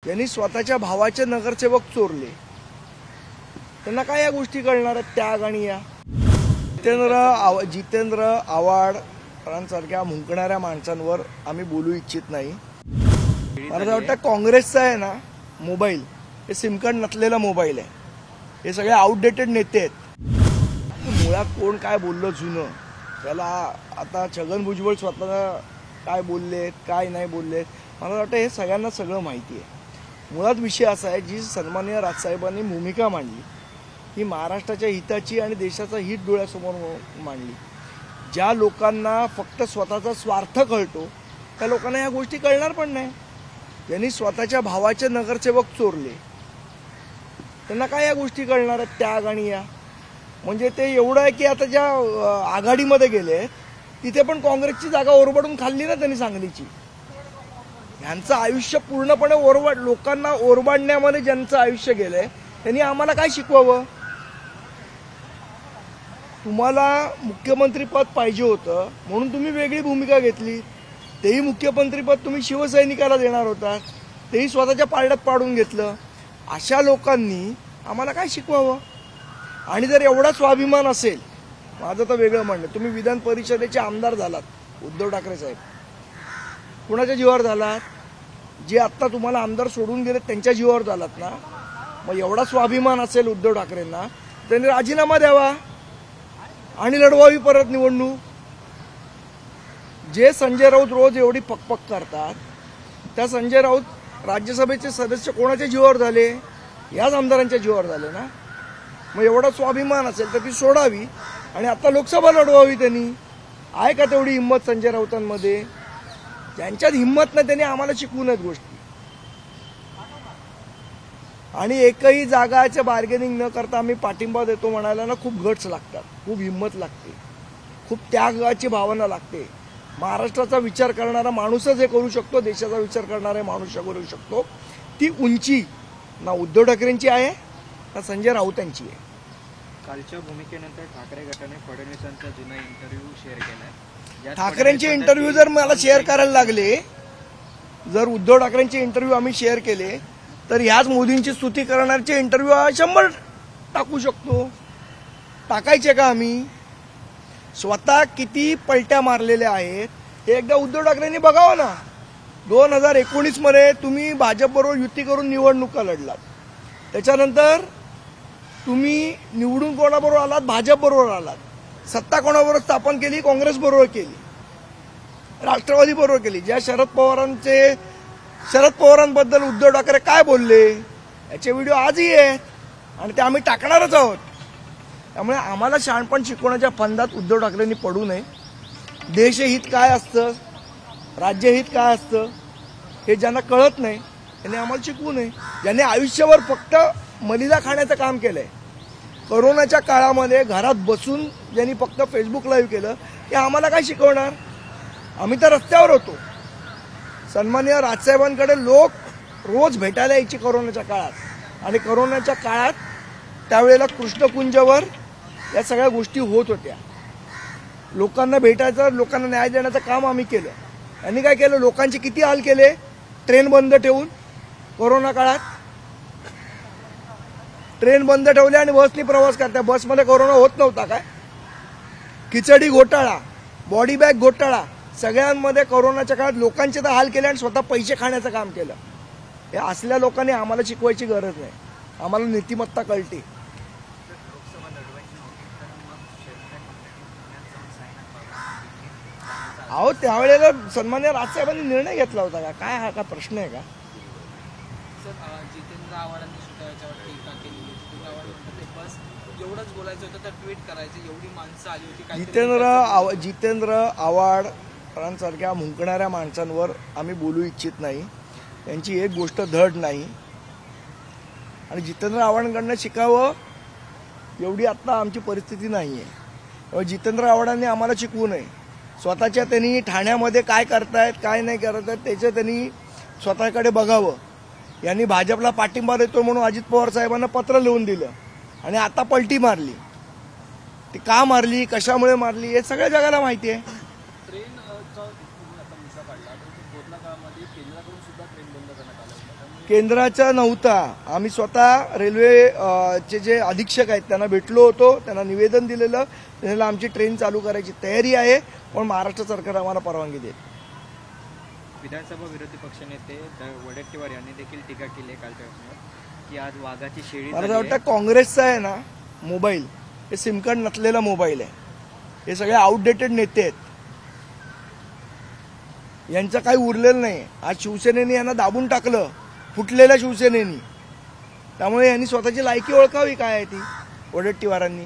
त्यांनी स्वतःच्या भावाचे नगरसेवक चोरले, त्यांना काय या गोष्टी कळणार आहेत? त्याग आणि या जितेंद्र आव्हाडांसारख्या मुंकणाऱ्या माणसांवर आम्ही बोलू इच्छित नाही। मला असं वाटतं काँग्रेसचा आहे ना मोबाईल, हे सिम कार्ड नसलेला मोबाईल आहे। हे सगळे आउटडेटेड नेते आहेत। मुळात कोण काय बोललं जुनं, त्याला आता छगन भुजबळ स्वतः काय बोललेत काय नाही बोललेत, मला वाटतं हे सगळ्यांना सगळं माहिती आहे। मुळात विषय असा आहे, जी सन्माननीय राजसाहेबांनी भूमिका मांडली ही महाराष्ट्राच्या हिताची आणि देशाचा हित डोळ्यासमोर मांडली। ज्या लोकांना फक्त स्वतःचा स्वार्थ कळतो त्या लोकांना या गोष्टी कळणार पण नाही। त्यांनी स्वतःच्या भावाचे नगरसेवक चोरले, त्यांना काय या गोष्टी कळणार आहेत? त्याग आणि या म्हणजे ते एवढं आहे की आता ज्या आघाडीमध्ये गेले तिथे पण काँग्रेसची जागा ओरबडून खाल्ली ना त्यांनी सांगलीची। यांचं आयुष्य पूर्णपणे लोकांना ओरबाडण्यामध्ये ज्यांचं आयुष्य गेलंय त्यांनी आम्हाला काय शिकवावं? तुम्हाला मुख्यमंत्री पद पाहिजे होतं म्हणून तुम्ही वेगळी भूमिका घेतली। तेही मुख्यमंत्री पद तुम्ही शिवसैनिकाला देणार होता, तेही स्वतःच्या पारड्यात पाडून घेतलं। अशा लोकांनी आम्हाला काय शिकवावं? आणि जर एवढा स्वाभिमान असेल, माझं तर वेगळं म्हणणं, तुम्ही विधान परिषदेचे आमदार झालात, उद्धव ठाकरे साहेब कुणाच्या जीवावर झालात? जे आत्ता तुम्हाला आमदार सोडून गेले त्यांच्या जीवावर झालात ना। मग एवढा स्वाभिमान असेल उद्धव ठाकरेंना, त्यांनी राजीनामा द्यावा आणि लढवावी परत निवडणूक। जे संजय राऊत रोज एवढी पकपक करतात, त्या संजय राऊत राज्यसभेचे सदस्य कोणाच्या जीवावर झाले? याच आमदारांच्या जीवावर झाले ना। मग एवढा स्वाभिमान असेल तर ती सोडावी आणि आता लोकसभा लढवावी। त्यांनी आहे का तेवढी हिंमत संजय राऊतांमध्ये? त्यांच्यात हिंमत नाही, त्यांनी आम्हाला शिकवू नयेत गोष्टी। आणि एकही जागाचे बार्गेनिंग न करता आम्ही पाठिंबा देतो म्हणायला ना खूप गट्स लागतात, खूप हिंमत लागते, खूप त्यागाची भावना लागते। महाराष्ट्राचा विचार करणारा माणूसच हे करू शकतो, देशाचा विचार करणारा माणूस करू शकतो। ती उंची ना उद्धव ठाकरेंची आहे ना संजय राऊतांची आहे। कालच्या भूमिकेनंतर ठाकरे गटाने फडणवीसांचा जुना इंटरव्ह्यू शेअर केलाय। ठाकरेंचे इंटरव्ह्यू जर मला शेअर करायला लागले, जर उद्धव ठाकरेंचे इंटरव्ह्यू आम्ही शेअर केले तर ह्याच मोदींची स्तुती करणारचे इंटरव्ह्यू 100 टाकू शकतो। टाकायचे का आम्ही? स्वतः किती पलट्या मारलेल्या आहेत हे एकदा उद्धव ठाकरेंनी बघावं ना। 2019 मध्ये तुम्ही भाजपबरोबर युती करून निवडणुका लढलात, त्याच्यानंतर तुम्ही निवडून कोणाबरोबर आलात? भाजपबरोबर आलात। सत्ता कोणाबरोबर स्थापन केली? काँग्रेस बरोबर केली, राष्ट्रवादी बरोबर केली। ज्या शरद पवारांबद्दल उद्धव ठाकरे काय बोलले याचे व्हिडिओ आजही आहेत आणि ते आम्ही टाकणारच आहोत। त्यामुळे आम्हाला शहाणपण शिकवण्याच्या फंदात उद्धव ठाकरेंनी पडू नये। देशहित काय असतं, राज्यहित काय असतं हे ज्यांना कळत नाही त्यांनी आम्हाला शिकवू नये। ज्यांनी आयुष्यभर फक्त मलिदा खाण्याचं काम केलंय, कोरोनाच्या काळामध्ये घरात बसून ज्यांनी फक्त फेसबुक लाईव्ह केलं, ते आम्हाला काय शिकवणार? आम्ही तर रस्त्यावर होतो। सन्माननीय राजसाहेबांकडे लोक रोज भेटायला यायचे कोरोनाच्या काळात, आणि कोरोनाच्या काळात त्यावेळेला कृष्णकुंजवर या सगळ्या गोष्टी होत होत्या। लोकांना भेटायचं, लोकांना न्याय देण्याचं काम आम्ही केलं। यांनी काय केलं? लोकांचे किती हाल केले, ट्रेन बंद ठेवून। कोरोना काळात ट्रेन बंद ठेवली आणि बसनी प्रवास करता, बसमध्ये कोरोना होत नव्हता काय? खिचडी घोटाळा, बॉडी बॅग घोटाळा, सगळ्यांमध्ये कोरोनाच्या काळात लोकांचे तर हाल केले आणि स्वतः पैसे खाण्याचं काम केलं। हे असल्या लोकांनी आम्हाला शिकवायची गरज नाही, आम्हाला नीतिमत्ता कळते। अहो त्यावेळेला सन्माननीय राजसाहेबांनी निर्णय घेतला होता का? काय हा का प्रश्न आहे का? जितेंद्र आव्हाडांनी सुद्धा याच्यावर टीका केली। जितेंद्र आव्हाड म्हणतात बस एवढंच बोलायचं होतं तर ट्विट करायचं, एवढी माणसं आली होती। जितेंद्र आव्हाडांसारख्या मुंकणाऱ्या माणसांवर आम्ही बोलू इच्छित नाही। त्यांची एक गोष्ट धड नाही आणि जितेंद्र आव्हाडांकडनं शिकावं एवढी आत्ता आमची परिस्थिती नाही आहे। जितेंद्र आव्हाडांनी आम्हाला शिकवू नये। स्वतःच्या त्यांनी ठाण्यामध्ये काय करतायत काय नाही करत आहेत त्याचं त्यांनी स्वतःकडे बघावं। यांनी भाजपला पाठिंबा देतो म्हणून अजित पवार साहेबांना पत्र लिहून दिलं आणि आता पलटी मारली। ती का मारली, कशामुळे मारली हे सगळ्या जगाला माहिती आहे। ट्रेनचा आता विसा काढला तर बोधला काळामध्ये केंद्राकडून सुद्धा ट्रेन बंद करण्यात आलं, त्यामुळे केंद्राचा नव्हता. आम्ही स्वतः रेल्वे चे जे अधीक्षक आहेत त्यांना भेटलो होतो, त्यांना निवेदन दिलेलं, त्यांना आमची ट्रेन चालू करायची तयारी आहे, पण महाराष्ट्र सरकार आम्हाला परवानगी देत. विधानसभा विरोधी पक्षनेते वडेट्टीवार यांनी देखील टीका केली आहे कालच्या घटनेवर की आज वाघाची शेळी मला वाटतं काँग्रेसचा आहे ना मोबाईल, हे सिम कार्ड नसलेला मोबाईल आहे. हे सगळे आउटडेटेड नेते आहेत, यांचं काही उरलेलं नाही. आज शिवसेनेने यांना दाबून टाकलं, फुटलेल्या शिवसेनेनी. त्यामुळे यांनी स्वतःची लायकी ओळखावी काय आहे ती वडेट्टीवारांनी.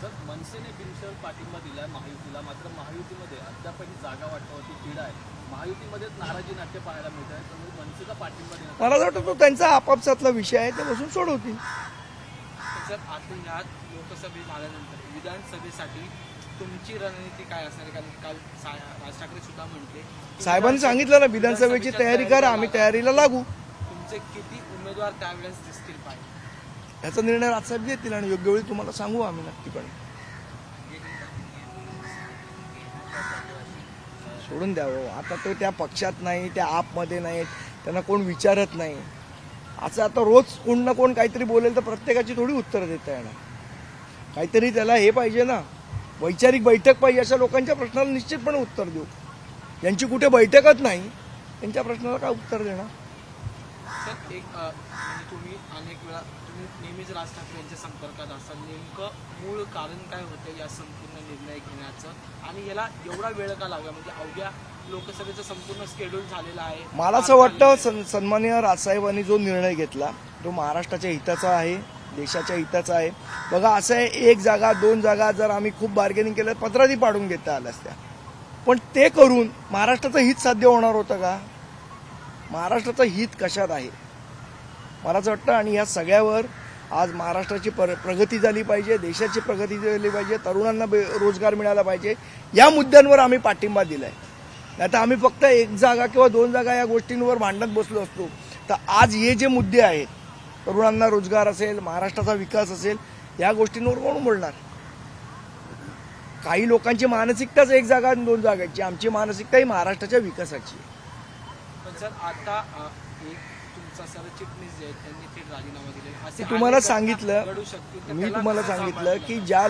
सर, मनसेने बिनशर्त पाठिंबा दिलाय महायुतीला, मात्र महायुतीमध्ये अद्यापही जागा वाटपावरती पीड आहे. महायुतीमध्येच नाराजी नाट्य पाहायला मिळत आहे, त्यामुळे मनसेचा पाठिंबा देण्यात मला वाटतं तो त्यांचा आपापसातला विषय आहे, ते बसून सोडवतील. सर, आता यात लोकसभेत आल्यानंतर विधानसभेसाठी तुमची रणनीती काय असणार आहे? कारण काल राज ठाकरे सुद्धा म्हटले की साहेबांनी सांगितलं ना विधानसभेची तयारी करा, आम्ही तयारीला लागू. तुमचे किती उमेदवार त्यावेळेस दिसतील पाहिजे याचा निर्णय राजसाहेब घेतील आणि योग्य वेळी तुम्हाला सांगू आम्ही नक्कीपणे. सोडून द्यावं आता, तो त्या पक्षात नाही, त्या आपमध्ये नाहीत, त्यांना कोण विचारत नाही. असं आता रोज कोण ना कोण काहीतरी बोलेल तर प्रत्येकाची थोडी उत्तर देता येणार. काहीतरी त्याला हे पाहिजे ना, वैचारिक बैठक पाहिजे. अशा लोकांच्या प्रश्नाला निश्चितपणे उत्तर देऊ. यांची कुठे बैठकच नाही, त्यांच्या प्रश्नाला काय उत्तर देणार. सर, एक म्हणजे तुम्ही अनेक वेळा तुम्ही नेहमीच राज ठाकरे यांच्या संपर्कात असाल, नेमकं मूळ कारण काय होतं या संपूर्ण निर्णय घेण्याचं आणि याला एवढा वेळ का लागला? म्हणजे अवघ्या लोकसभेचं संपूर्ण शेड्यूल झालेलं आहे. मला असं वाटतं सन्माननीय राजसाहेबांनी जो निर्णय घेतला तो महाराष्ट्राच्या हिताचा आहे, देशाच्या हिताचा आहे. बघा असं आहे, एक जागा 2 जागा जर आम्ही खूप बार्गेनिंग केलं पत्रादी पाडून घेता आल्या असत्या, पण ते करून महाराष्ट्राचं हित साध्य होणार होतं का? महाराष्ट्राचं हित कशात आहे मला असं वाटतं. आणि या सगळ्यावर आज महाराष्ट्राची प्रगती झाली पाहिजे, देशाची प्रगती झाली पाहिजे, तरुणांना रोजगार मिळाला पाहिजे, या मुद्द्यांवर आम्ही पाठिंबा दिलाय. नाही तर आम्ही फक्त 1 जागा किंवा 2 जागा या गोष्टींवर भांडत बसलो असतो तर आज हे जे मुद्दे आहेत, तरुणांना रोजगार असेल, महाराष्ट्राचा विकास असेल, या गोष्टींवर कोण बोलणार? काही लोकांची मानसिकताच 1 जागा आणि 2 जागाची, आमची मानसिकता ही महाराष्ट्राच्या विकासाची आहे. पण सर, आता एक तुमचा सरचिटणीस जे आहेत त्यांनी थेट राजीनामा दिले. असे तुम्हाला अनेक घटना सांगितलं, घडू शकतील, तर मी त्याला तुम्हाला कसं सांगितलं सांभाळलं की ज्या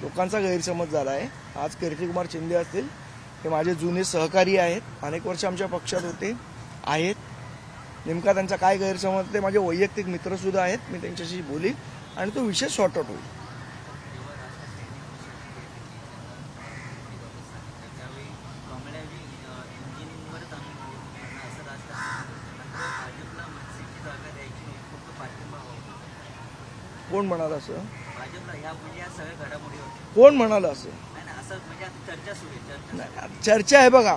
लोकांचा गैरसमज झाला आहे, आज कीर्तिकुमार शिंदे असतील, हे माझे जुने सहकारी आहेत, अनेक वर्ष आमच्या पक्षात होते आहेत. नेमका त्यांचा काय गैरसमज ते माझे वैयक्तिक मित्रसुद्धा आहेत, मी त्यांच्याशी बोलीन आणि तो विषय सॉर्ट आउट होईल. कोण म्हणाल असं? कोण म्हणाल असं? नाही, चर्चा आहे. बघा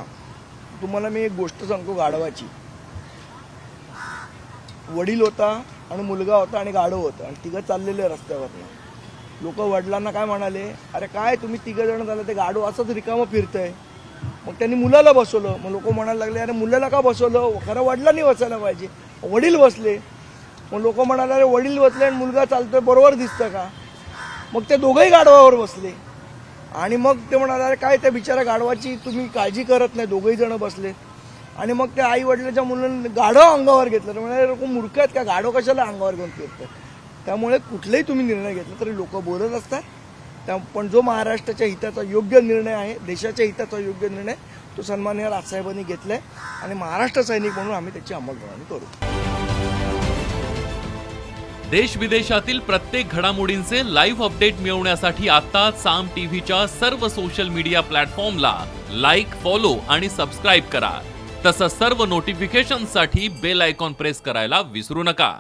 तुम्हाला मी एक गोष्ट सांगतो गाढवाची. वडील होता आणि मुलगा होता आणि गाढव होतं आणि तिघं चाललेले रस्त्यावरनं. लोक वडिलांना काय म्हणाले, अरे काय तुम्ही 3 जण झाले, ते गाढव असंच रिकामं फिरतंय. मग त्यांनी मुलाला बसवलं. मग लोक म्हणायला लागले, अरे मुलाला का बसवलं, खरं वडिलांनी बसायला पाहिजे. वडील बसले. मग लोक म्हणाले, अरे वडील बसले आणि मुलगा चालतोय, बरोबर दिसतं का? मग ते दोघंही गाढवावर बसले आणि मग ते म्हणाले, अरे काय त्या बिचारा गाढवाची तुम्ही काळजी करत नाही, दोघंही जण बसले. आणि मग त्या आई वडिलांच्या मुलांनी गाढव अंगावर घेतलं. म्हणजे लोक मूर्ख आहेत का, गाढव कशाला अंगावर घेऊन फिरतात? त्यामुळे कुठलाही तुम्ही निर्णय घेतला तरी लोक बोलत असतात. पण जो महाराष्ट्राच्या हिताचा योग्य निर्णय आहे, देशाच्या हिताचा योग्य निर्णय, तो सन्माननीय राजसाहेबांनी घेतलाय आणि महाराष्ट्र सैनिक म्हणून आम्ही त्याची अंमलबजावणी करू. देश विदेशातील प्रत्येक घडामोडींचे लाईव्ह अपडेट मिळवण्यासाठी आता साम टीव्हीच्या सर्व सोशल मीडिया प्लॅटफॉर्मला लाईक, फॉलो आणि सबस्क्राईब करा. तसंच सर्व नोटिफिकेशनसाठी बेल आयकॉन प्रेस करायला विसरू नका.